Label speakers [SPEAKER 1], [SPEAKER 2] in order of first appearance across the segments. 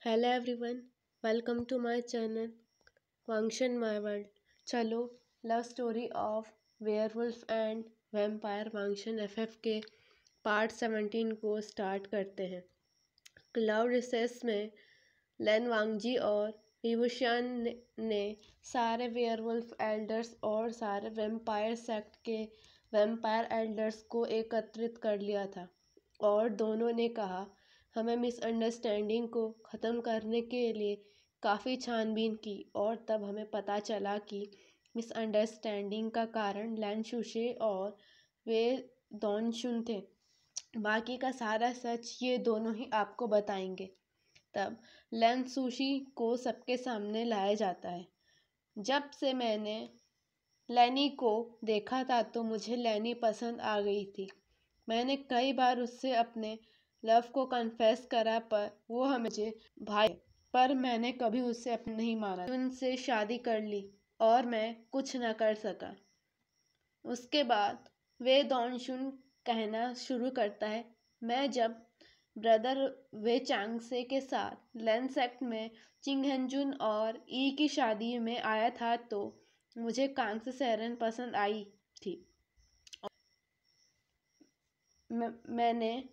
[SPEAKER 1] Hello everyone, welcome to my channel function my world. चलो love story of werewolf and vampire function FF के part 17 को start करते हैं। Cloud recess में लेन वांगजी और विवुशियान ने सारे वेयरवुल्फ एल्डर्स और सारे वैम्पायर सेक्ट के वैम्पायर एल्डर्स को एकत्रित कर लिया था और दोनों ने कहा हमें मिसअंडरस्टैंडिंग को ख़त्म करने के लिए काफ़ी छानबीन की और तब हमें पता चला कि मिसअंडरस्टैंडिंग का कारण लैन शुशे और वे दोनशुन थे। बाकी का सारा सच ये दोनों ही आपको बताएंगे। तब लैन सुशी को सबके सामने लाया जाता है। जब से मैंने लैनी को देखा था तो मुझे लैनी पसंद आ गई थी। मैंने कई बार उससे अपने लव को कन्फेस करा पर वो मुझे भाई पर मैंने कभी उससे अपने नहीं मारा। उनसे शादी कर ली और मैं कुछ न कर सका। उसके बाद वे दोनशुन कहना शुरू करता है, मैं जब ब्रदर वे चांगसे के साथ लैन सेक्ट में चिंगहनजुन और ई की शादी में आया था तो मुझे कांग्से सेरन पसंद आई थी। मैंने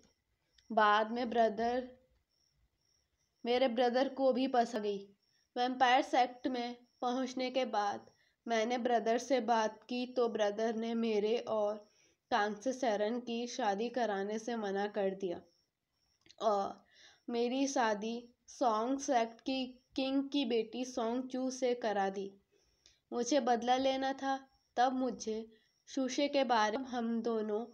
[SPEAKER 1] बाद में मेरे ब्रदर को भी पसंद गई। वैम्पायर सेक्ट में पहुंचने के बाद मैंने ब्रदर से बात की तो ब्रदर ने मेरे और कांग्से सेरन की शादी कराने से मना कर दिया और मेरी शादी सॉन्ग सेक्ट की किंग की बेटी सोंग चू से करा दी। मुझे बदला लेना था। तब मुझे शुशे के बारे में हम दोनों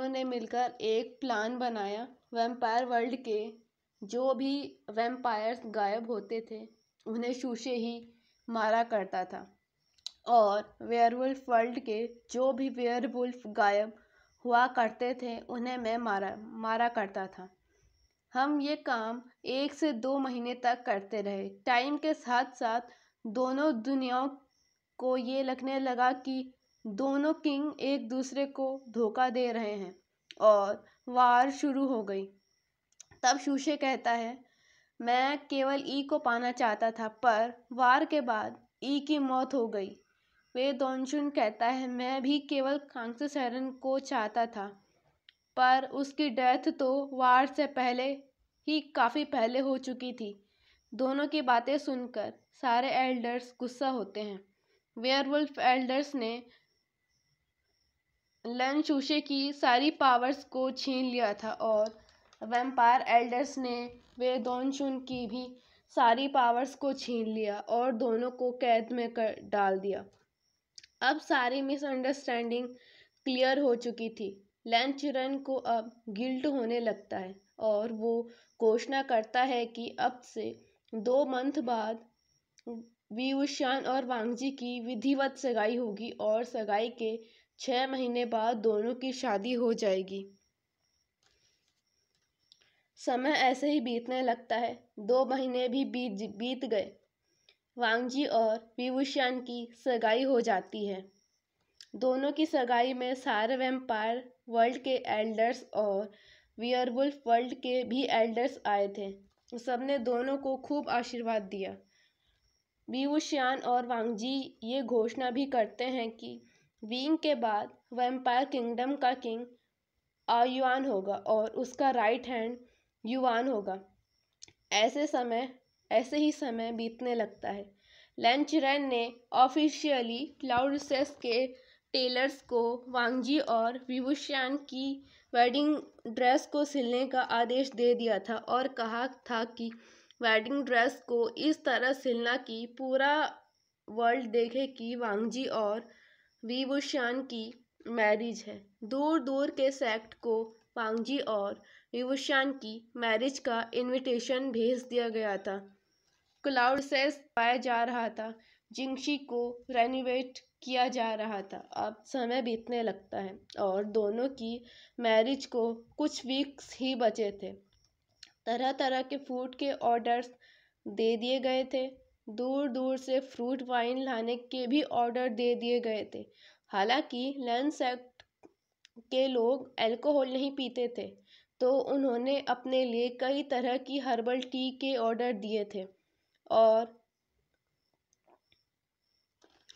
[SPEAKER 1] ने मिलकर एक प्लान बनाया। वैम्पायर वर्ल्ड के जो भी वैम्पायर्स गायब होते थे उन्हें शुशे ही मारा करता था और वेयरवुल्फ वर्ल्ड के जो भी वेयरवुल्फ गायब हुआ करते थे उन्हें मैं मारा करता था। हम ये काम 1 से 2 महीने तक करते रहे। टाइम के साथ साथ दोनों दुनियाओं को ये लगने लगा कि दोनों किंग एक दूसरे को धोखा दे रहे हैं और वार शुरू हो गई। तब शुशे कहता है, मैं केवल ई को पाना चाहता था पर वार के बाद ई की मौत हो गई। वे दोनशुन कहता है, मैं भी केवल कांग्से सेरन को चाहता था पर उसकी डेथ तो वार से पहले ही काफ़ी पहले हो चुकी थी। दोनों की बातें सुनकर सारे एल्डर्स गुस्सा होते हैं। वेयरवुल्फ एल्डर्स ने लैन शुशे की सारी पावर्स को छीन लिया था और वैम्पायर एल्डर्स ने वे दोनशुन की भी सारी पावर्स को छीन लिया और दोनों को कैद में कर डाल दिया। अब सारी मिसअंडरस्टैंडिंग क्लियर हो चुकी थी। लैन चिरन को अब गिल्ट होने लगता है और वो घोषणा करता है कि अब से 2 मंथ बाद विवुशियान और वांगजी की विधिवत सगाई होगी और सगाई के 6 महीने बाद दोनों की शादी हो जाएगी। समय ऐसे ही बीतने लगता है। 2 महीने भी बीत गए। वांगजी और विवुशियान की सगाई हो जाती है। दोनों की सगाई में सारे वैम्पायर वर्ल्ड के एल्डर्स और वियरवुल्फ वर्ल्ड के भी एल्डर्स आए थे। सबने दोनों को खूब आशीर्वाद दिया। विवुशियान और वांगजी ये घोषणा भी करते हैं कि विंग के बाद वैम्पायर किंगडम का किंग आयुआन होगा और उसका राइट हैंड युआन होगा। ऐसे ही समय बीतने लगता है। लैन चिरन ने ऑफिशियली क्लाउड रिसेस के टेलर्स को वांगजी और विवुशियान की वेडिंग ड्रेस को सिलने का आदेश दे दिया था और कहा था कि वेडिंग ड्रेस को इस तरह सिलना कि पूरा वर्ल्ड देखे कि वांगजी और विवुशियान की मैरिज है। दूर दूर के सेक्ट को वांगजी और विवुशियान की मैरिज का इनविटेशन भेज दिया गया था। क्लाउड सेस पाया जा रहा था। जिंगशी को रेनोवेट किया जा रहा था। अब समय बीतने लगता है और दोनों की मैरिज को कुछ वीक्स ही बचे थे। तरह तरह के फूड के ऑर्डर्स दे दिए गए थे। दूर दूर से फ्रूट वाइन लाने के भी ऑर्डर दे दिए गए थे। हालांकि लैन सेक्ट के लोग अल्कोहल नहीं पीते थे, तो उन्होंने अपने लिए कई तरह की हर्बल टी के ऑर्डर दिए थे और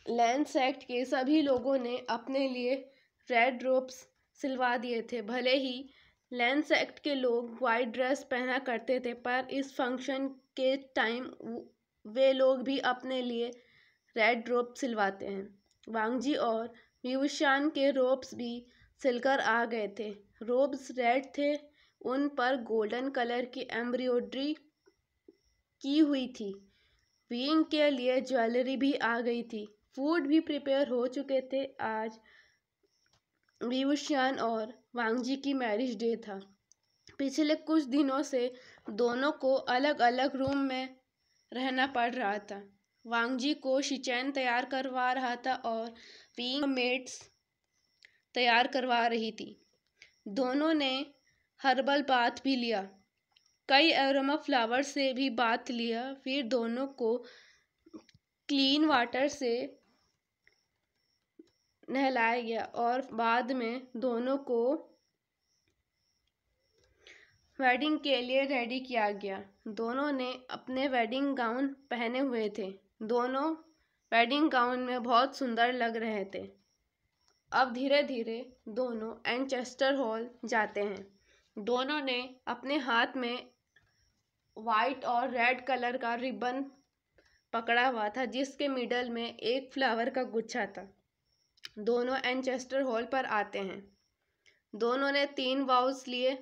[SPEAKER 1] लैंडसेक्ट के सभी लोगों ने अपने लिए रेड रोब्स सिलवा दिए थे। भले ही लैंडसेक्ट के लोग वाइट ड्रेस पहना करते थे, पर इस फंक्शन के टाइम वे लोग भी अपने लिए रेड रोब सिलवाते हैं। वांगजी और व्यूशान के रोब्स भी सिलकर आ गए थे। रोब्स रेड थे, उन पर गोल्डन कलर की एम्ब्रॉयडरी की हुई थी। विंग के लिए ज्वेलरी भी आ गई थी। फूड भी प्रिपेयर हो चुके थे। आज व्यूशान और वांगजी की मैरिज डे था। पिछले कुछ दिनों से दोनों को अलग अलग रूम में रहना पड़ रहा था। वांगजी को शिचैन तैयार करवा रहा था और विंग मेट्स तैयार करवा रही थी। दोनों ने हर्बल बाथ भी लिया, कई एरोमा फ्लावर से भी बाथ लिया। फिर दोनों को क्लीन वाटर से नहलाया गया और बाद में दोनों को वेडिंग के लिए रेडी किया गया। दोनों ने अपने वेडिंग गाउन पहने हुए थे। दोनों वेडिंग गाउन में बहुत सुंदर लग रहे थे। अब धीरे धीरे दोनों एनचेस्टर हॉल जाते हैं। दोनों ने अपने हाथ में वाइट और रेड कलर का रिबन पकड़ा हुआ था, जिसके मिडल में एक फ्लावर का गुच्छा था। दोनों एनचेस्टर हॉल पर आते हैं। दोनों ने 3 वाउस लिए।